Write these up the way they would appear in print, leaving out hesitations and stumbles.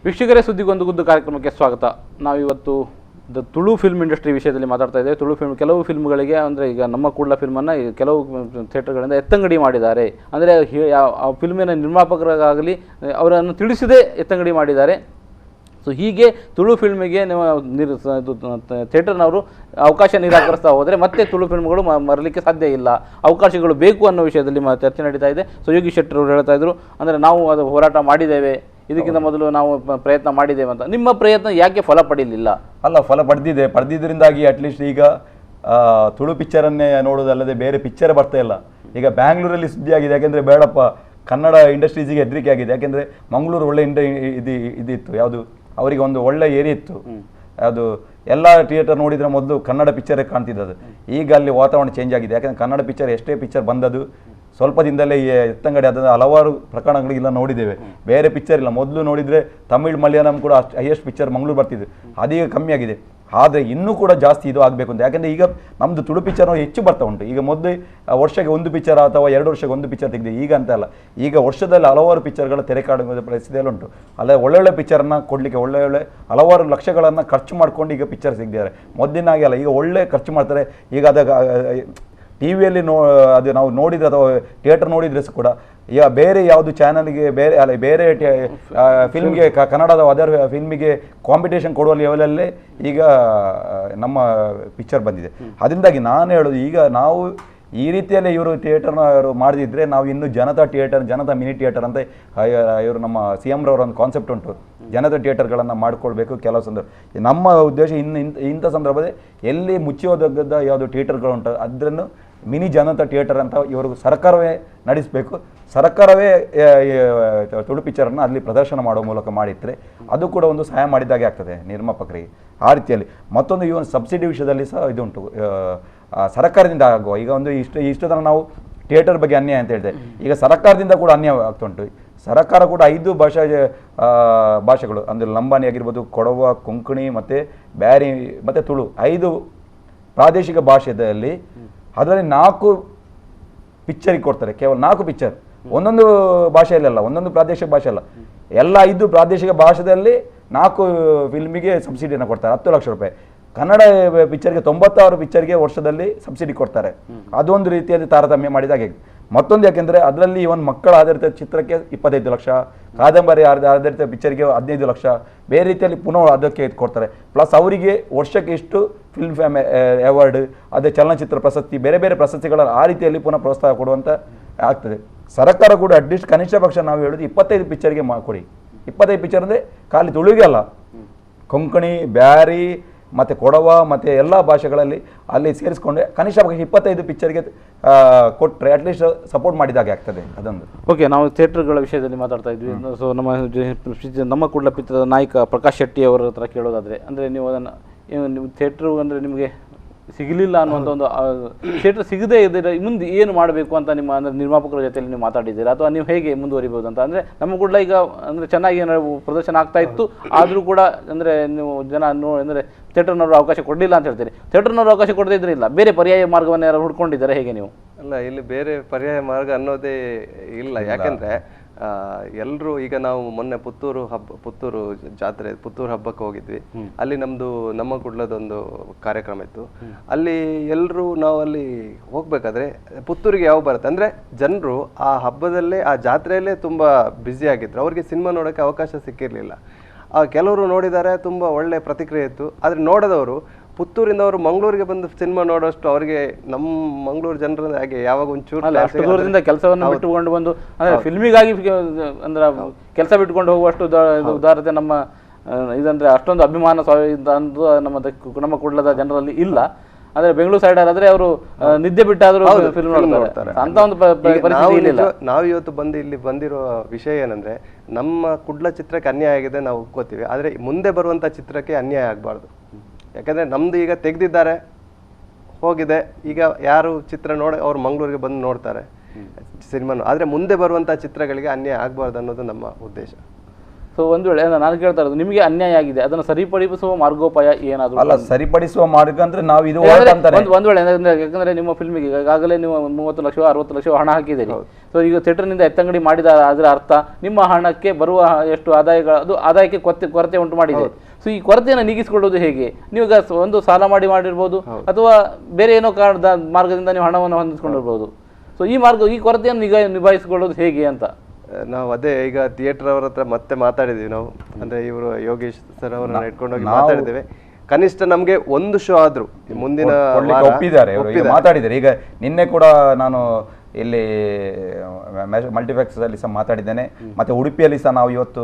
ವೀಕ್ಷಕರೇ, ಸುದ್ದಿಗೊಂದು ಗುದ್ದು ಕಾರ್ಯಕ್ರಮಕ್ಕೆ ಸ್ವಾಗತ. ನಾವಿವತ್ತು ತುಳು ಫಿಲ್ಮ್ ಇಂಡಸ್ಟ್ರಿ ವಿಷಯದಲ್ಲಿ ಮಾತಾಡ್ತಾ ಇದ್ದೇವೆ. ತುಳು ಫಿಲ್ಮ್ ಕೆಲವು ಫಿಲ್ಮ್ಗಳಿಗೆ ಅಂದರೆ ಈಗ ನಮ್ಮ ಕೂಡಲ ಫಿಲ್ಮನ್ನು ಕೆಲವು ಥಿಯೇಟರ್ಗಳಿಂದ ಎತ್ತಂಗಡಿ ಮಾಡಿದ್ದಾರೆ. ಅಂದರೆ ಆ ಫಿಲ್ಮಿನ ನಿರ್ಮಾಪಕರಿಗಾಗಲಿ ಅವರನ್ನು ತಿಳಿಸದೇ ಎತ್ತಂಗಡಿ ಮಾಡಿದ್ದಾರೆ. ಸೊ ಹೀಗೆ ತುಳು ಫಿಲ್ಮಿಗೆ ಥಿಯೇಟರ್ನವರು ಅವಕಾಶ ನಿರಾಕರಿಸ್ತಾ ಹೋದರೆ ಮತ್ತೆ ತುಳು ಫಿಲ್ಮ್ಗಳು ಮರಲಿಕ್ಕೆ ಸಾಧ್ಯ ಇಲ್ಲ, ಅವಕಾಶಗಳು ಬೇಕು ಅನ್ನೋ ವಿಷಯದಲ್ಲಿ ಚರ್ಚೆ ನಡೀತಾ ಇದೆ. ಸೊ ಯೋಗಿ ಶೆಟ್ಟರ್ ಅವರು ಹೇಳ್ತಾ ಇದ್ರು, ಅಂದರೆ ನಾವು ಅದು ಹೋರಾಟ ಮಾಡಿದ್ದೇವೆ, ಇದಕ್ಕಿಂತ ಮೊದಲು ನಾವು ಪ್ರಯತ್ನ ಮಾಡಿದ್ದೇವೆ ಅಂತ. ನಿಮ್ಮ ಪ್ರಯತ್ನ ಯಾಕೆ ಫಲ ಪಡೀಲಿಲ್ಲ? ಅಲ್ಲ, ಫಲ ಪಡೆದಿದ್ದರಿಂದಾಗಿ ಅಟ್ಲೀಸ್ಟ್ ಈಗ ತುಳು ಪಿಕ್ಚರನ್ನೇ ನೋಡೋದಲ್ಲದೆ ಬೇರೆ ಪಿಕ್ಚರ್ ಬರ್ತಾ ಇಲ್ಲ. ಈಗ ಬ್ಯಾಂಗ್ಳೂರಲ್ಲಿ ಸುದ್ದಿ ಆಗಿದೆ, ಯಾಕೆಂದರೆ ಬೇಡಪ್ಪ ಕನ್ನಡ ಇಂಡಸ್ಟ್ರೀಸಿಗೆ ಹೆದರಿಕೆ ಆಗಿದೆ. ಯಾಕೆಂದರೆ ಮಂಗಳೂರು ಒಳ್ಳೆ ಇದಿತ್ತು, ಯಾವುದು ಅವರಿಗೆ ಒಂದು ಒಳ್ಳೆ ಏರಿಯಾ ಇತ್ತು. ಅದು ಎಲ್ಲ ಥಿಯೇಟರ್ ನೋಡಿದರೆ ಮೊದಲು ಕನ್ನಡ ಪಿಕ್ಚರೇ ಕಾಣ್ತಿದ್ದದು. ಈಗ ಅಲ್ಲಿ ವಾತಾವರಣ ಚೇಂಜ್ ಆಗಿದೆ. ಯಾಕೆಂದರೆ ಕನ್ನಡ ಪಿಕ್ಚರ್ ಎಷ್ಟೇ ಪಿಕ್ಚರ್ ಬಂದದು ಸ್ವಲ್ಪ ದಿನದಲ್ಲೇ ಎತ್ತಂಗಡಿ ಆದ ಹಲವಾರು ಪ್ರಕರಣಗಳಿಗೆಲ್ಲ ನೋಡಿದ್ದೇವೆ. ಬೇರೆ ಪಿಕ್ಚರ್ ಇಲ್ಲ. ಮೊದಲು ನೋಡಿದರೆ ತಮಿಳ್ ಮಲಯಾಳಂ ಕೂಡ ಅಷ್ಟು ಹೈಯೆಸ್ಟ್ ಪಿಕ್ಚರ್ ಮಂಗಳೂರು ಬರ್ತಿದ್ದು, ಅದೀಗ ಕಮ್ಮಿ ಆಗಿದೆ. ಆದರೆ ಇನ್ನೂ ಕೂಡ ಜಾಸ್ತಿ ಇದು ಆಗಬೇಕು ಅಂತ. ಯಾಕೆಂದರೆ ಈಗ ನಮ್ಮದು ತುಳು ಪಿಕ್ಚರ್ ಹೆಚ್ಚು ಬರ್ತಾ ಉಂಟು. ಈಗ ಮೊದಲು ವರ್ಷಕ್ಕೆ ಒಂದು ಪಿಕ್ಚರ್ ಅಥವಾ 2 ವರ್ಷಕ್ಕೆ ಒಂದು ಪಿಕ್ಚರ್ ತೆಗೆದು, ಈಗ ಅಂತ ಅಲ್ಲ, ಈಗ ವರ್ಷದಲ್ಲಿ ಹಲವಾರು ಪಿಕ್ಚರ್ಗಳ ತೆರೆಕಾಡುವ ಪರಿಸ್ಥಿತಿಯಲ್ಲಿ ಉಂಟು. ಅಲ್ಲೇ ಒಳ್ಳೊಳ್ಳೆ ಪಿಕ್ಚರನ್ನು ಕೊಡಲಿಕ್ಕೆ ಒಳ್ಳೆ ಹಲವಾರು ಲಕ್ಷಗಳನ್ನು ಖರ್ಚು ಮಾಡ್ಕೊಂಡು ಈಗ ಪಿಕ್ಚರ್ ಸಿಗ್ತಿದ್ದಾರೆ. ಮೊದಲಿನಾಗೆ ಅಲ್ಲ, ಈಗ ಒಳ್ಳೆ ಖರ್ಚು ಮಾಡ್ತಾರೆ. ಈಗ ಟಿ ವಿಯಲ್ಲಿ ಅದು ನಾವು ನೋಡಿದರೆ ಅಥವಾ ಥಿಯೇಟರ್ ನೋಡಿದರೆ ಕೂಡ ಈಗ ಬೇರೆ ಯಾವುದು ಚಾನಲ್ಗೆ ಬೇರೆ ಫಿಲ್ಮ್ಗೆ ಕನ್ನಡದ ಅದರ್ ಫಿಲ್ಮಿಗೆ ಕಾಂಪಿಟೇಷನ್ ಕೊಡುವ ಲೆವೆಲಲ್ಲೇ ಈಗ ನಮ್ಮ ಪಿಕ್ಚರ್ ಬಂದಿದೆ. ಅದರಿಂದಾಗಿ ನಾನು ಹೇಳೋದು, ಈಗ ನಾವು ಈ ರೀತಿಯಲ್ಲೇ ಇವರು ಥಿಯೇಟರ್ನವರು ಮಾಡದಿದ್ದರೆ ನಾವು ಇನ್ನು ಜನತಾ ಮಿನಿ ಥಿಯೇಟರ್ ಅಂತ ಇವರು ನಮ್ಮ ಸಿ ಎಂ ರವರ ಒಂದು ಕಾನ್ಸೆಪ್ಟ್ ಉಂಟು. ಜನತಾ ಥಿಯೇಟರ್ಗಳನ್ನು ಮಾಡಿಕೊಳ್ಬೇಕು. ಕೆಲವು ಸಂದರ್ಭ ನಮ್ಮ ಉದ್ದೇಶ ಇಂಥ ಸಂದರ್ಭದಲ್ಲಿ ಎಲ್ಲಿ ಮುಚ್ಚಿಯೋದಗ್ಗದ ಯಾವುದು ಥಿಯೇಟರ್ಗಳುಂಟು ಅದನ್ನು ಮಿನಿ ಜನತಾ ಥಿಯೇಟರ್ ಅಂತ ಇವರು ಸರ್ಕಾರವೇ ನಡೆಸಬೇಕು. ಸರ್ಕಾರವೇ ತುಳು ಪಿಕ್ಚರನ್ನು ಅಲ್ಲಿ ಪ್ರದರ್ಶನ ಮಾಡುವ ಮೂಲಕ ಮಾಡಿದರೆ ಅದು ಕೂಡ ಒಂದು ಸಹಾಯ ಮಾಡಿದಾಗೆ ಆಗ್ತದೆ ನಿರ್ಮಾಪಕರಿಗೆ. ಆ ರೀತಿಯಲ್ಲಿ ಮತ್ತೊಂದು ಈ ಒಂದು ಸಬ್ಸಿಡಿ ವಿಷಯದಲ್ಲಿ ಸಹ ಇದುಂಟು. ಸರ್ಕಾರದಿಂದ ಆಗುವ ಈಗ ಒಂದು ಇಷ್ಟು ತನಕ ನಾವು ಥಿಯೇಟರ್ ಬಗ್ಗೆ ಅನ್ಯಾಯ ಅಂತ ಹೇಳಿದೆ, ಈಗ ಸರ್ಕಾರದಿಂದ ಕೂಡ ಅನ್ಯಾಯ ಆಗ್ತುಂಟು. ಸರ್ಕಾರ ಕೂಡ 5 ಭಾಷೆಗಳು ಅಂದರೆ ಲಂಬಾಣಿ ಆಗಿರ್ಬೋದು, ಕೊಡವ, ಕೊಂಕಣಿ ಮತ್ತು ಬ್ಯಾರಿ ಮತ್ತು ತುಳು 5 ಪ್ರಾದೇಶಿಕ ಭಾಷೆಯಲ್ಲಿ ಅದರಲ್ಲಿ 4 ಪಿಕ್ಚರಿಗೆ ಕೊಡ್ತಾರೆ. ಕೇವಲ 4 ಪಿಕ್ಚರ್, ಒಂದೊಂದು ಭಾಷೆಯಲ್ಲ, ಒಂದೊಂದು ಪ್ರಾದೇಶಿಕ ಭಾಷೆ ಅಲ್ಲ, ಎಲ್ಲ 5 ಪ್ರಾದೇಶಿಕ ಭಾಷೆಯಲ್ಲಿ 4 ಫಿಲ್ಮಿಗೆ ಸಬ್ಸಿಡಿಯನ್ನು ಕೊಡ್ತಾರೆ. 10 ಲಕ್ಷ ರೂಪಾಯಿ. ಕನ್ನಡ ಪಿಕ್ಚರ್ಗೆ 96 ಪಿಕ್ಚರ್ಗೆ ವರ್ಷದಲ್ಲಿ ಸಬ್ಸಿಡಿ ಕೊಡ್ತಾರೆ. ಅದೊಂದು ರೀತಿಯಲ್ಲಿ ತಾರತಮ್ಯ ಮಾಡಿದಾಗೆ. ಮತ್ತೊಂದು ಯಾಕೆಂದರೆ ಅದರಲ್ಲಿ ಇವನ್ ಮಕ್ಕಳ ಆಧಾರಿತ ಚಿತ್ರಕ್ಕೆ 25 ಲಕ್ಷ, ಕಾದಂಬರಿ ಆಧಾರಿತ ಪಿಕ್ಚರ್ಗೆ 15 ಲಕ್ಷ, ಬೇರೆ ರೀತಿಯಲ್ಲಿ ಪುನಃ ಅದಕ್ಕೆ ಕೊಡ್ತಾರೆ. ಪ್ಲಸ್ ಅವರಿಗೆ ವರ್ಷಕ್ಕೆ ಇಷ್ಟು ಫಿಲ್ಮ್ ಫೇಮ್ ಅವಾರ್ಡ್, ಅದೇ ಚಲನಚಿತ್ರ ಪ್ರಶಸ್ತಿ, ಬೇರೆ ಬೇರೆ ಪ್ರಶಸ್ತಿಗಳ ಆ ರೀತಿಯಲ್ಲಿ ಪುನಃ ಪ್ರೋತ್ಸಾಹ ಕೊಡುವಂಥ ಆಗ್ತದೆ. ಸರ್ಕಾರ ಕೂಡ ಅಟ್ಲೀಸ್ಟ್ ಕನಿಷ್ಠ ಪಕ್ಷ ನಾವು ಹೇಳೋದು 25 ಪಿಕ್ಚರ್ಗೆ ಕೊಡಿ. 25 ಪಿಕ್ಚರ್ ಅಂದರೆ ಖಾಲಿ ತುಳುಗೆ ಅಲ್ಲ, ಕೊಂಕಣಿ, ಬ್ಯಾರಿ ಮತ್ತು ಕೊಡವ ಮತ್ತು ಎಲ್ಲ ಭಾಷೆಗಳಲ್ಲಿ ಅಲ್ಲಿ ಸೇರಿಸ್ಕೊಂಡೆ ಕನಿಷ್ಠ ಪಕ್ಷ 25 ಪಿಕ್ಚರ್ಗೆ ಕೊಟ್ಟರೆ ಅಟ್ಲೀಸ್ಟ್ ಸಪೋರ್ಟ್ ಮಾಡಿದಾಗೆ ಆಗ್ತದೆ. ಅದೊಂದು ಓಕೆ. ನಾವು ಥಿಯೇಟರ್ಗಳ ವಿಷಯದಲ್ಲಿ ಮಾತಾಡ್ತಾ ಇದ್ವಿ. ಸೊ ನಮ್ಮ ಕೂಡಲ ಪಿಕ್ಚರದ ನಾಯಕ ಪ್ರಕಾಶ್ ಶೆಟ್ಟಿ ಅವರ ಹತ್ರ ಕೇಳೋದಾದರೆ, ಅಂದರೆ ನೀವು ಅದನ್ನು ನೀವು ಥಿಯೇಟ್ರು ಅಂದರೆ ನಿಮಗೆ ಸಿಗಲಿಲ್ಲ ಅನ್ನುವಂಥ ಒಂದು ಥಿಯೇಟರ್ ಸಿಗದೇ ಇದ್ದರೆ ಮುಂದೆ ಏನು ಮಾಡಬೇಕು ಅಂತ ನಿಮ್ಮ ಅಂದರೆ ನಿರ್ಮಾಪಕರ ಜೊತೆಯಲ್ಲಿ ನೀವು ಮಾತಾಡಿದ್ದೀರಾ, ಅಥವಾ ನೀವು ಹೇಗೆ ಮುಂದುವರಿಬೋದು ಅಂತ? ಅಂದರೆ ನಮ್ಮ ಕೂಡ ಈಗ ಅಂದರೆ ಚೆನ್ನಾಗಿ ಪ್ರದರ್ಶನ ಆಗ್ತಾ ಇತ್ತು, ಆದರೂ ಕೂಡ ಅಂದರೆ ನೀವು ಅಂದರೆ ಥಿಯೇಟರ್ನವರು ಅವಕಾಶ ಕೊಡಲಿಲ್ಲ ಅಂತ ಹೇಳ್ತೀರಿ. ಥಿಯೇಟರ್ನವರು ಅವಕಾಶ ಕೊಡದೇ ಇದ್ರೆ ಇಲ್ಲ, ಬೇರೆ ಪರ್ಯಾಯ ಮಾರ್ಗವನ್ನು ಯಾರು ಹುಡ್ಕೊಂಡಿದ್ದಾರೆ ಹೇಗೆ ನೀವು? ಅಲ್ಲ, ಇಲ್ಲಿ ಬೇರೆ ಪರ್ಯಾಯ ಮಾರ್ಗ ಅನ್ನೋದೇ ಇಲ್ಲ. ಯಾಕೆಂದರೆ ಎಲ್ಲರೂ ಈಗ ನಾವು ಮೊನ್ನೆ ಪುತ್ತೂರು ಜಾತ್ರೆ, ಪುತ್ತೂರು ಹಬ್ಬಕ್ಕೆ ಹೋಗಿದ್ವಿ. ಅಲ್ಲಿ ನಮ್ಮ ಕುಡ್ಲದೊಂದು ಕಾರ್ಯಕ್ರಮ ಇತ್ತು. ಅಲ್ಲಿ ಎಲ್ಲರೂ ನಾವು ಅಲ್ಲಿ ಹೋಗ್ಬೇಕಾದ್ರೆ ಪುತ್ತೂರಿಗೆ ಯಾವ ಬರುತ್ತೆ ಅಂದರೆ ಜನರು ಆ ಹಬ್ಬದಲ್ಲೇ ಆ ಜಾತ್ರೆಯಲ್ಲೇ ತುಂಬ ಬ್ಯುಸಿ ಆಗಿದ್ರು. ಅವ್ರಿಗೆ ಸಿನಿಮಾ ನೋಡೋಕ್ಕೆ ಅವಕಾಶ ಸಿಕ್ಕಿರಲಿಲ್ಲ. ಕೆಲವರು ನೋಡಿದ್ದಾರೆ, ತುಂಬ ಒಳ್ಳೆ ಪ್ರತಿಕ್ರಿಯೆ ಇತ್ತು. ಆದರೆ ನೋಡದವರು ಪುತ್ತೂರಿಂದ ಅವರು ಮಂಗಳೂರಿಗೆ ಬಂದು ಸಿನಿಮಾ ನೋಡೋಷ್ಟು ಅವರಿಗೆ ನಮ್ಮ ಮಂಗಳೂರು ಜನರ ಹಾಗೆ ಯಾವಾಗ ಒಂಚೂರು ದೂರದಿಂದ ಕೆಲಸವನ್ನು ಬಿಟ್ಟುಕೊಂಡು ಬಂದು ಅಂದರೆ ಫಿಲ್ಮಿಗಾಗಿ ಅಂದ್ರೆ ಕೆಲಸ ಬಿಟ್ಕೊಂಡು ಹೋಗುವಷ್ಟು ಉದಾರತೆ ನಮ್ಮ ಇದಂದ್ರೆ ಅಷ್ಟೊಂದು ಅಭಿಮಾನ ನಮ್ಮ ಕೂಡಲದ ಜನರಲ್ಲಿ ಇಲ್ಲ. ಆದರೆ ಬೆಂಗಳೂರು ಸೈಡ್ ಆದರೆ ಅವರು ನಿದ್ದೆ ಬಿಟ್ಟಾದರೂ ಫಿಲ್ಮ್ ನೋಡ್ತಾರೆ ಅಂತ ಒಂದು ಪರಿಸ್ಥಿತಿ ಇಲ್ಲ. ನಾವು ಇವತ್ತು ಇಲ್ಲಿ ಬಂದಿರೋ ವಿಷಯ ಏನಂದ್ರೆ, ನಮ್ಮ ಕುಡ್ಲ ಚಿತ್ರಕ್ಕೆ ಅನ್ಯಾಯ ಆಗಿದೆ ನಾವು ಒಪ್ಕೋತೀವಿ, ಆದರೆ ಮುಂದೆ ಬರುವಂಥ ಚಿತ್ರಕ್ಕೆ ಅನ್ಯಾಯ ಆಗಬಾರ್ದು. ಯಾಕಂದರೆ ನಮ್ಮದು ಈಗ ತೆಗೆದಿದ್ದಾರೆ, ಹೋಗಿದೆ, ಈಗ ಯಾರು ಚಿತ್ರ ಅವ್ರು ಮಂಗಳೂರಿಗೆ ಬಂದು ನೋಡ್ತಾರೆ ಸಿನಿಮಾನು. ಆದರೆ ಮುಂದೆ ಬರುವಂಥ ಚಿತ್ರಗಳಿಗೆ ಅನ್ಯಾಯ ಆಗಬಾರ್ದು ಅನ್ನೋದು ನಮ್ಮ ಉದ್ದೇಶ. ಸೊ ಒಂದು ವೇಳೆ ನಾನು ಕೇಳ್ತಾ ಇರೋದು, ನಿಮಗೆ ಅನ್ಯಾಯ ಆಗಿದೆ, ಅದನ್ನು ಸರಿಪಡಿಸುವ ಮಾರ್ಗೋಪಾಯ ಏನಾದರೂ? ಅಲ್ಲ, ಸರಿಪಡಿಸುವ ಮಾರ್ಗ ಅಂದ್ರೆ ನಾವು ಇದು ಒಂದು ವೇಳೆ ಯಾಕಂದ್ರೆ ನಿಮ್ಮ ಫಿಲ್ಮಿಗೆ ಈಗಾಗಲೇ ನೀವು 30 ಲಕ್ಷ 60 ಲಕ್ಷ ಹಣ ಹಾಕಿದ್ದೀರಿ. ಸೊ ಈಗ ಥಿಯೇಟರ್ನಿಂದ ಎತ್ತಂಗಡಿ ಮಾಡಿದ ಅದರ ಅರ್ಥ ನಿಮ್ಮ ಹಣಕ್ಕೆ ಬರುವ ಎಷ್ಟು ಆದಾಯಗಳು ಅದು ಆದಾಯಕ್ಕೆ ಕೊರತೆ ಉಂಟು ಮಾಡಿದೆ. ಸೊ ಈ ಕೊರತೆಯನ್ನು ನೀಗಿಸಿಕೊಳ್ಳೋದು ಹೇಗೆ? ನೀವು ಈಗ ಒಂದು ಸಾಲ ಮಾಡಿರ್ಬೋದು, ಅಥವಾ ಬೇರೆ ಏನೋ ಕಾರಣದ ಮಾರ್ಗದಿಂದ ನೀವು ಹಣವನ್ನು ಹೊಂದಿಸ್ಕೊಂಡಿರ್ಬೋದು. ಸೊ ಈ ಕೊರತೆಯನ್ನು ನಿಭಾಯಿಸಿಕೊಳ್ಳೋದು ಹೇಗೆ ಅಂತ ನಾವು ಅದೇ ಈಗ ಥಿಯೇಟರ್ ಅವರ ಹತ್ರ ಮತ್ತೆ ಮಾತಾಡಿದ್ವಿ ನಾವು, ಅಂದ್ರೆ ಇವರು ಯೋಗೇಶ್ ಸರ್ ಅವರನ್ನ ಇಟ್ಕೊಂಡೋಗಿ ಮಾತಾಡಿದ್ದೇವೆ. ಕನಿಷ್ಠ ನಮ್ಗೆ ಒಂದು ಶೋ ಆದ್ರೂ ಮುಂದಿನ ಒಪ್ಪಿದ್ದಾರೆ, ಮಾತಾಡಿದ್ದಾರೆ. ಈಗ ನಿನ್ನೆ ಕೂಡ ನಾನು ಇಲ್ಲಿ ಮಲ್ಟಿಪ್ಲೆಕ್ಸ್ ಅಲ್ಲಿ ಸಹ ಮಾತಾಡಿದ್ದೇನೆ, ಮತ್ತೆ ಉಡುಪಿಯಲ್ಲಿ ಸಹ ನಾವು ಇವತ್ತು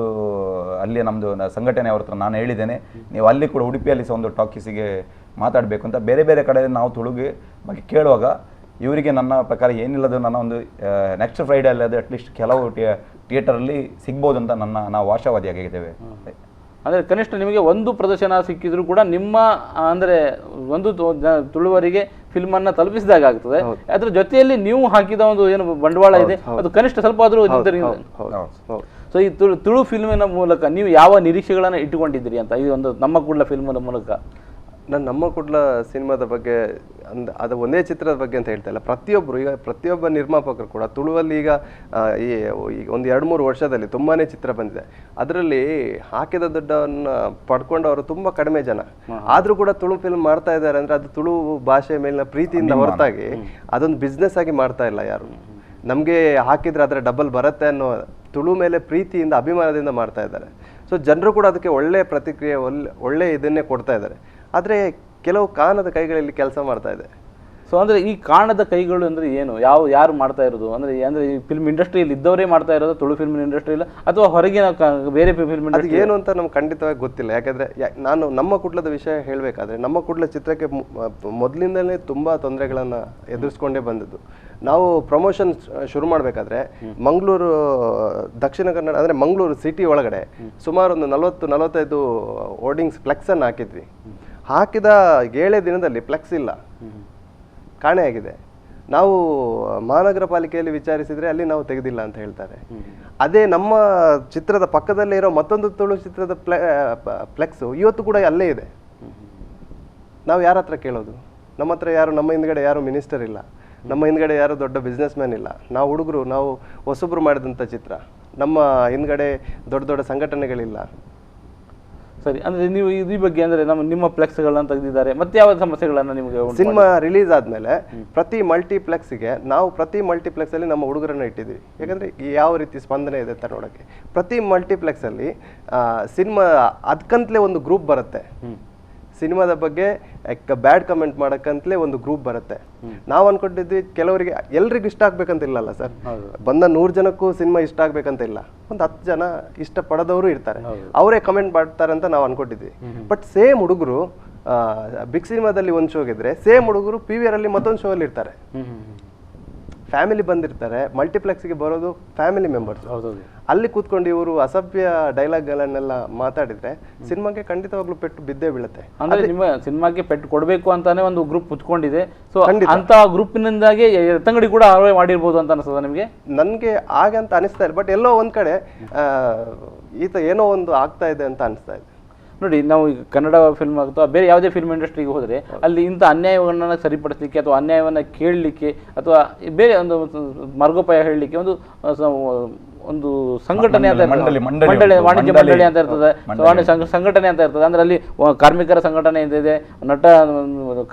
ಅಲ್ಲಿ ನಮ್ದು ಸಂಘಟನೆ ಅವ್ರ ಹತ್ರ ನಾನು ಹೇಳಿದ್ದೇನೆ, ನೀವು ಅಲ್ಲಿ ಕೂಡ ಉಡುಪಿಯಲ್ಲಿ ಸಹ ಒಂದು ಟಾಕೀಸಿಗೆ ಮಾತಾಡಬೇಕು ಅಂತ. ಬೇರೆ ಬೇರೆ ಕಡೆ ನಾವು ತುಳುಗೆ ಬಗ್ಗೆ ಕೇಳುವಾಗ ಇವರಿಗೆ ನನ್ನ ಪ್ರಕಾರ ಏನಿಲ್ಲದು ನನ್ನ ಒಂದು ನೆಕ್ಸ್ಟ್ ಫ್ರೈಡೇ ಅಲ್ಲಿ ಅದು ಅಟ್ಲೀಸ್ಟ್ ಕೆಲವು ಥಿಯೇಟರಲ್ಲಿ ಸಿಗ್ಬೋದು ಅಂತ ನಾವು ಆಶಾವಾದಿಯಾಗಿದ್ದೇವೆ. ಅಂದರೆ ಕನಿಷ್ಠ ನಿಮಗೆ ಒಂದು ಪ್ರದರ್ಶನ ಸಿಕ್ಕಿದ್ರು ಕೂಡ ನಿಮ್ಮ ಅಂದರೆ ಒಂದು ತುಳುವರಿಗೆ ಫಿಲ್ಮನ್ನು ತಲುಪಿಸಿದಾಗ ಆಗ್ತದೆ. ಅದ್ರ ಜೊತೆಯಲ್ಲಿ ನೀವು ಹಾಕಿದ ಒಂದು ಏನು ಬಂಡವಾಳ ಇದೆ ಅದು ಕನಿಷ್ಠ ಸ್ವಲ್ಪ ಆದರೂ. ಸೊ ಈ ತುಳು ಫಿಲ್ಮಿನ ಮೂಲಕ ನೀವು ಯಾವ ನಿರೀಕ್ಷೆಗಳನ್ನು ಇಟ್ಟುಕೊಂಡಿದ್ದೀರಿ ಅಂತ ಈ ಒಂದು ನಮ್ಮ ಕೂಡಲ ಫಿಲ್ಮಿನ ಮೂಲಕ? ನಾನು ನಮ್ಮ ಕೂಡಲ ಸಿನಿಮಾದ ಬಗ್ಗೆ ಅದು ಒಂದೇ ಚಿತ್ರದ ಬಗ್ಗೆ ಅಂತ ಹೇಳ್ತಾ ಇಲ್ಲ, ಪ್ರತಿಯೊಬ್ಬ ನಿರ್ಮಾಪಕರು ಕೂಡ ತುಳುವಲ್ಲಿ ಈಗ ಒಂದು 2-3 ವರ್ಷದಲ್ಲಿ ತುಂಬಾನೇ ಚಿತ್ರ ಬಂದಿದೆ. ಅದರಲ್ಲಿ ಹಾಕಿದ ದುಡ್ಡನ್ನು ಪಡ್ಕೊಂಡವರು ತುಂಬಾ ಕಡಿಮೆ ಜನ. ಆದ್ರೂ ಕೂಡ ತುಳು ಫಿಲ್ಮ್ ಮಾಡ್ತಾ ಇದ್ದಾರೆ ಅಂದ್ರೆ ಅದು ತುಳು ಭಾಷೆ ಮೇಲಿನ ಪ್ರೀತಿಯಿಂದ ಹೊರತಾಗಿ ಅದೊಂದು ಬಿಸ್ನೆಸ್ ಆಗಿ ಮಾಡ್ತಾ ಇಲ್ಲ ಯಾರು. ನಮ್ಗೆ ಹಾಕಿದ್ರೆ ಅದರ ಡಬಲ್ ಬರುತ್ತೆ ಅನ್ನೋ ತುಳು ಮೇಲೆ ಪ್ರೀತಿಯಿಂದ ಅಭಿಮಾನದಿಂದ ಮಾಡ್ತಾ ಇದ್ದಾರೆ. ಸೊ ಜನರು ಕೂಡ ಅದಕ್ಕೆ ಒಳ್ಳೆ ಪ್ರತಿಕ್ರಿಯೆ ಒಳ್ಳೆ ಇದನ್ನೇ ಕೊಡ್ತಾ ಇದ್ದಾರೆ. ಆದರೆ ಕೆಲವು ಕಾಣದ ಕೈಗಳಲ್ಲಿ ಕೆಲಸ ಮಾಡ್ತಾ ಇದೆ. ಸೊ ಅಂದರೆ ಈ ಕಾಣದ ಕೈಗಳು ಅಂದರೆ ಏನು? ಯಾರು ಮಾಡ್ತಾ ಇರೋದು? ಅಂದರೆ ಈ ಫಿಲ್ಮ್ ಇಂಡಸ್ಟ್ರಿಯಲ್ಲಿ ಇದ್ದವರೇ ಮಾಡ್ತಾ ಇರೋದು ತುಳು ಫಿಲ್ಮ್ ಇಂಡಸ್ಟ್ರಿಯಲ್ಲಿ, ಅಥವಾ ಹೊರಗಿನ ಬೇರೆ ಫಿಲ್ಮ್ ಇಂಡಸ್ಟ್ರಿ? ಏನು ಅಂತ ನಮ್ಗೆ ಖಂಡಿತವಾಗಿ ಗೊತ್ತಿಲ್ಲ. ಯಾಕಂದರೆ ನಾನು ನಮ್ಮ ಕುಡ್ಲದ ವಿಷಯ ಹೇಳಬೇಕಾದ್ರೆ ನಮ್ಮ ಕುಡ್ಲ ಚಿತ್ರಕ್ಕೆ ಮೊದಲಿಂದಲೇ ತುಂಬ ತೊಂದರೆಗಳನ್ನು ಎದುರಿಸ್ಕೊಂಡೇ ಬಂದದ್ದು. ನಾವು ಪ್ರಮೋಷನ್ ಶುರು ಮಾಡಬೇಕಾದ್ರೆ ಮಂಗಳೂರು ದಕ್ಷಿಣ ಕನ್ನಡ ಅಂದರೆ ಮಂಗಳೂರು ಸಿಟಿ ಒಳಗಡೆ ಸುಮಾರು ಒಂದು 40-45 ಹೋರ್ಡಿಂಗ್ಸ್ ಫ್ಲೆಕ್ಸನ್ನು ಹಾಕಿದ್ವಿ. ಹಾಕಿದ 7 ದಿನದಲ್ಲಿ ಫ್ಲೆಕ್ಸ್ ಇಲ್ಲ, ಕಾಣೆಯಾಗಿದೆ. ನಾವು ಮಹಾನಗರ ಪಾಲಿಕೆಯಲ್ಲಿ ವಿಚಾರಿಸಿದರೆ ಅಲ್ಲಿ ನಾವು ತೆಗೆದಿಲ್ಲ ಅಂತ ಹೇಳ್ತಾರೆ. ಅದೇ ನಮ್ಮ ಚಿತ್ರದ ಪಕ್ಕದಲ್ಲೇ ಇರೋ ಮತ್ತೊಂದು ತುಳು ಚಿತ್ರದ ಫ್ಲೆಕ್ಸು ಇವತ್ತು ಕೂಡ ಅಲ್ಲೇ ಇದೆ. ನಾವು ಯಾರ ಹತ್ರ ಕೇಳೋದು? ನಮ್ಮ ಹತ್ರ ಯಾರು, ನಮ್ಮ ಹಿಂದ್ಗಡೆ ಯಾರು ಮಿನಿಸ್ಟರ್ ಇಲ್ಲ, ನಮ್ಮ ಹಿಂದ್ಗಡೆ ಯಾರು ದೊಡ್ಡ ಬಿಸ್ನೆಸ್ ಮ್ಯಾನ್ ಇಲ್ಲ. ನಾವು ಹುಡುಗರು, ನಾವು ಹೊಸಬ್ರು ಮಾಡಿದಂಥ ಚಿತ್ರ, ನಮ್ಮ ಹಿಂದ್ಗಡೆ ದೊಡ್ಡ ದೊಡ್ಡ ಸಂಘಟನೆಗಳಿಲ್ಲ. ಸರಿ, ಅಂದರೆ ನೀವು ಈ ಬಗ್ಗೆ ಅಂದರೆ ನಿಮ್ಮ ಫ್ಲೆಕ್ಸ್ಗಳನ್ನು ತೆಗೆದಿದ್ದಾರೆ, ಮತ್ತೆ ಯಾವ ಸಮಸ್ಯೆಗಳನ್ನು ನಿಮಗೆ? ಸಿನಿಮಾ ರಿಲೀಸ್ ಆದಮೇಲೆ ಪ್ರತಿ ಮಲ್ಟಿಪ್ಲೆಕ್ಸ್ಗೆ ನಾವು ಪ್ರತಿ ಮಲ್ಟಿಪ್ಲೆಕ್ಸಲ್ಲಿ ನಮ್ಮ ಹುಡುಗರನ್ನ ಇಟ್ಟಿದ್ದೀವಿ. ಯಾಕಂದರೆ ಯಾವ ರೀತಿ ಸ್ಪಂದನೆ ಇದೆ ಅಂತ ನೋಡೋಕ್ಕೆ. ಪ್ರತಿ ಮಲ್ಟಿಪ್ಲೆಕ್ಸಲ್ಲಿ ಸಿನಿಮಾ ಅದಕ್ಕಂತಲೇ ಒಂದು ಗ್ರೂಪ್ ಬರುತ್ತೆ, ಸಿನಿಮಾದ ಬಗ್ಗೆ ಬ್ಯಾಡ್ ಕಮೆಂಟ್ ಮಾಡೋಕ್ಕಂತಲೇ ಒಂದು ಗ್ರೂಪ್ ಬರುತ್ತೆ. ನಾವು ಅನ್ಕೊಂಡಿದ್ವಿ ಕೆಲವರಿಗೆ ಎಲ್ರಿಗೂ ಇಷ್ಟ ಆಗ್ಬೇಕಂತ ಇಲ್ಲಲ್ಲ ಸರ್. ಬಂದ 100 ಜನಕ್ಕೂ ಸಿನಿಮಾ ಇಷ್ಟ ಆಗ್ಬೇಕಂತ ಇಲ್ಲ, ಒಂದು 10 ಜನ ಇಷ್ಟಪಡೋದವರು ಇರ್ತಾರೆ, ಅವರೇ ಕಮೆಂಟ್ ಮಾಡ್ತಾರೆ ಅಂತ ನಾವು ಅನ್ಕೊಂಡಿದ್ವಿ. ಬಟ್ ಸೇಮ್ ಹುಡುಗರು ಬಿಗ್ ಸಿನಿಮಾದಲ್ಲಿ ಒಂದು ಶೋಗಿದ್ರೆ ಸೇಮ್ ಹುಡುಗರು PVR ಅಲ್ಲಿ ಮತ್ತೊಂದು ಶೋ ಅಲ್ಲಿ ಇರ್ತಾರೆ. ಫ್ಯಾಮಿಲಿ ಬಂದಿರ್ತಾರೆ, ಮಲ್ಟಿಪ್ಲೆಕ್ಸ್ಗೆ ಬರೋದು ಫ್ಯಾಮಿಲಿ ಮೆಂಬರ್ಸ್. ಅಲ್ಲಿ ಕೂತ್ಕೊಂಡು ಇವರು ಅಸಭ್ಯ ಡೈಲಾಗ್ಗಳನ್ನೆಲ್ಲ ಮಾತಾಡಿದ್ರೆ ಸಿನಿಮಾಗೆ ಖಂಡಿತವಾಗ್ಲೂ ಪೆಟ್ಟು ಬಿದ್ದೇ ಬೀಳುತ್ತೆ. ಅಂದ್ರೆ ನಿಮ್ಮ ಸಿನಿಮಾಗೆ ಪೆಟ್ಟು ಕೊಡಬೇಕು ಅಂತಾನೆ ಒಂದು ಗ್ರೂಪ್ ಕುತ್ಕೊಂಡಿದೆ. ಸೊ ಅಂತ ಗ್ರೂಪಿನಿಂದಾಗಿ ತಂಗಡಿ ಕೂಡ ಆರ್ವೇ ಮಾಡಿರ್ಬೋದು ಅಂತ ಅನಿಸ್ತದ ನಿಮಗೆ? ನನಗೆ ಹಾಗೆ ಅಂತ ಅನಿಸ್ತಾ ಇಲ್ಲ, ಬಟ್ ಎಲ್ಲೋ ಒಂದ್ ಕಡೆ ಈತ ಏನೋ ಒಂದು ಆಗ್ತಾ ಇದೆ ಅಂತ ಅನಿಸ್ತಾ ಇದೆ. ನೋಡಿ, ನಾವು ಈಗ ಕನ್ನಡ ಫಿಲ್ಮ್ ಅಥವಾ ಬೇರೆ ಯಾವುದೇ ಫಿಲ್ಮ್ ಇಂಡಸ್ಟ್ರಿಗೆ ಹೋದರೆ ಅಲ್ಲಿ ಇಂಥ ಅನ್ಯಾಯವನ್ನು ಸರಿಪಡಿಸಲಿಕ್ಕೆ ಅಥವಾ ಅನ್ಯಾಯವನ್ನು ಕೇಳಲಿಕ್ಕೆ ಅಥವಾ ಬೇರೆ ಒಂದು ಮಾರ್ಗೋಪಾಯ ಹೇಳಲಿಕ್ಕೆ ಒಂದು ಸಂಘಟನೆ ಅಂತ ವಾಣಿಜ್ಯ ಮಂಡಳಿ ಅಂತ ಇರ್ತದೆ, ಸಂಘಟನೆ ಅಂತ ಇರ್ತದೆ. ಅಂದ್ರೆ ಅಲ್ಲಿ ಕಾರ್ಮಿಕರ ಸಂಘಟನೆ ಇದೆ,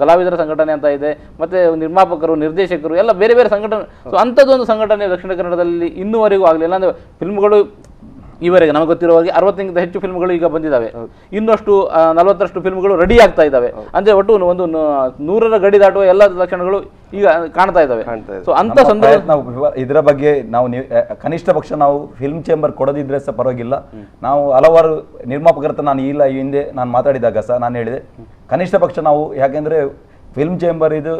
ಕಲಾವಿದರ ಸಂಘಟನೆ ಅಂತ ಇದೆ, ಮತ್ತೆ ನಿರ್ಮಾಪಕರು, ನಿರ್ದೇಶಕರು ಎಲ್ಲ ಬೇರೆ ಬೇರೆ ಸಂಘಟನೆ. ಸೊ ಅಂಥದ್ದೊಂದು ಸಂಘಟನೆ ದಕ್ಷಿಣ ಕನ್ನಡದಲ್ಲಿ ಇನ್ನೂವರೆಗೂ ಆಗಲಿಲ್ಲ. ಅಂದರೆ ಫಿಲ್ಮ್ಗಳು ಈವರೆಗೆ ನಮಗೆ ಗೊತ್ತಿರುವ ಹಾಗೆ 60ಕ್ಕಿಂತ ಹೆಚ್ಚು ಫಿಲ್ಮ್ಗಳು ಈಗ ಬಂದಿದ್ದಾವೆ. ಇನ್ನಷ್ಟು 40ರಷ್ಟು ಫಿಲ್ಮ್ಗಳು ರೆಡಿ ಆಗ್ತಾ ಇದ್ದಾವೆ. ಅಂದ್ರೆ ಒಟ್ಟು ಒಂದು 100ರ ಗಡಿ ದಾಟುವ ಎಲ್ಲ ಲಕ್ಷಣಗಳು ಈಗ ಕಾಣ್ತಾ ಇದ್ದಾವೆ. ಸೊ ಅಂತ ಸಂದರ್ಭ ನಾವು ಇದರ ಬಗ್ಗೆ ನಾವು ಕನಿಷ್ಠ ಪಕ್ಷ ನಾವು ಫಿಲ್ಮ್ ಚೇಂಬರ್ ಕೊಡದಿದ್ರೆ ಸಹ ಪರವಾಗಿಲ್ಲ. ನಾವು ಹಲವಾರು ನಿರ್ಮಾಪಕರ ಹತ್ರ ನಾನು ಇಲ್ಲ ಈ ಹಿಂದೆ ನಾನು ಮಾತಾಡಿದಾಗ ಸಹ ನಾನು ಹೇಳಿದೆ, ಕನಿಷ್ಠ ಪಕ್ಷ ನಾವು, ಯಾಕೆಂದ್ರೆ ಫಿಲ್ಮ್ ಚೇಂಬರ್ ಇದು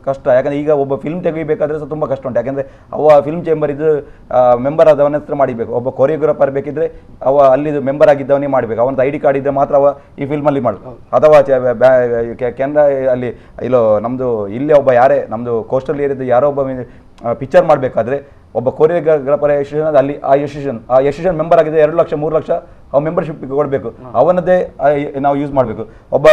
ಕಷ್ಟ. ಯಾಕಂದರೆ ಈಗ ಒಬ್ಬ ಫಿಲ್ಮ್ ತೆಗಿಬೇಕಾದ್ರೆ ಸಹ ತುಂಬ ಕಷ್ಟ ಉಂಟು. ಯಾಕೆಂದರೆ ಫಿಲ್ಮ್ ಚೇಂಬರ್ ಇದು ಮೆಂಬರ್ ಆದವನ ಹತ್ರ ಮಾಡಬೇಕು. ಒಬ್ಬ ಕೊರಿಯೋಗ್ರಾಫರ್ ಬೇಕಿದ್ರೆ ಅಲ್ಲಿದು ಮೆಂಬರ್ ಆಗಿದ್ದವನೇ ಮಾಡಬೇಕು. ಅವನ ID ಕಾರ್ಡ್ ಇದ್ದರೆ ಮಾತ್ರ ಈ ಫಿಲ್ಮಲ್ಲಿ ಮಾಡಬೇಕು. ಅಥವಾ ಕೆನರಾ ಅಲ್ಲಿ ಇಲ್ಲೋ ನಮ್ಮದು ಇಲ್ಲೇ ಒಬ್ಬ ಯಾರೇ ನಮ್ಮದು ಕೋಸ್ಟಲ್ ಏರಿಯಾದ ಯಾರೋ ಒಬ್ಬ ಪಿಕ್ಚರ್ ಮಾಡಬೇಕಾದ್ರೆ ಒಬ್ಬ ಕೊರಿಯೋಗ್ರಾಫರ್ ಎಸ್ಟಿಷನ್ ಅಲ್ಲಿ ಆ ಎಸ್ಟಿಷನ್ ಮೆಂಬರ್ ಆಗಿದೆ 2 ಲಕ್ಷ 3 ಲಕ್ಷ ಅವು ಮೆಂಬರ್ಶಿಪ್ ಕೊಡಬೇಕು, ಅವನದ್ದೇ ನಾವು ಯೂಸ್ ಮಾಡಬೇಕು. ಒಬ್ಬ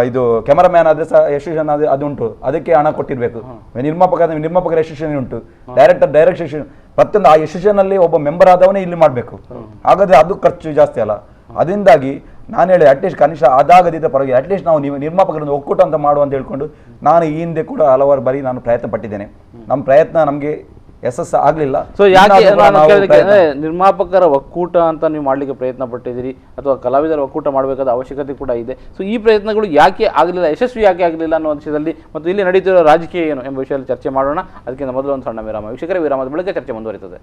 ಇದು ಕ್ಯಾಮರಾಮ್ಯಾನ್ ಆದರೆ ಸಹ ಎಸ್ಟಿಷನ್ ಅದು ಉಂಟು, ಅದಕ್ಕೆ ಹಣ ಕೊಟ್ಟಿರಬೇಕು. ನಿರ್ಮಾಪಕರ ಎಸ್ಟಿಷನ್ ಉಂಟು, ಡೈರೆಕ್ಷನ್ ಪ್ರತಿಯೊಂದು ಆ ಎಸ್ಟಿಷನ್ ಅಲ್ಲಿ ಒಬ್ಬ ಮೆಂಬರ್ ಆದವನೇ ಇಲ್ಲಿ ಮಾಡಬೇಕು. ಹಾಗಾದ್ರೆ ಅದು ಖರ್ಚು ಜಾಸ್ತಿ ಅಲ್ಲ. ಅದರಿಂದಾಗಿ ನಾನು ಹೇಳಿ ಅಟ್ಲೀಸ್ಟ್ ಕನಿಷ್ಠ ಅದಾಗದಿದ್ದ ಪರವಾಗಿ ಅಟ್ಲೀಸ್ಟ್ ನಾವು ನಿರ್ಮಾಪಕರನ್ನು ಒಕ್ಕೂಟ ಅಂತ ಮಾಡುವ ಅಂತ ಹೇಳ್ಕೊಂಡು ನಾನು ಈ ಹಿಂದೆ ಕೂಡ ಹಲವಾರು ಬಾರಿ ನಾನು ಪ್ರಯತ್ನ ಪಟ್ಟಿದ್ದೇನೆ. ನಮ್ಮ ಪ್ರಯತ್ನ ನಮಗೆ ಯಶಸ್ಸು ಆಗಲಿಲ್ಲ. ಸೊ ಯಾಕೆ ನಾನು ಕೇಳೋದಕ್ಕೆ ನಿರ್ಮಾಪಕರ ಒಕ್ಕೂಟ ಅಂತ ನೀವು ಮಾಡಲಿಕ್ಕೆ ಪ್ರಯತ್ನ ಪಟ್ಟಿದ್ದೀರಿ ಅಥವಾ ಕಲಾವಿದರ ಒಕ್ಕೂಟ ಮಾಡಬೇಕಾದ ಅವಶ್ಯಕತೆ ಕೂಡ ಇದೆ. ಸೊ ಈ ಪ್ರಯತ್ನಗಳು ಯಾಕೆ ಆಗಲಿಲ್ಲ, ಯಶಸ್ವಿ ಯಾಕೆ ಆಗಲಿಲ್ಲ ಅನ್ನೋ ವಿಷಯದಲ್ಲಿ ಮತ್ತು ಇಲ್ಲಿ ನಡೀತಿರೋ ರಾಜಕೀಯ ಏನು ಎಂಬ ವಿಷಯದಲ್ಲಿ ಚರ್ಚೆ ಮಾಡೋಣ. ಅದಕ್ಕಿಂತ ಮೊದಲು ಒಂದು ಸಣ್ಣ ವಿರಾಮ. ವೀಕ್ಷಕರೇ, ವಿರಾಮದ ಬಳಿಕ ಚರ್ಚೆ ಮುಂದುವರಿತದೆ.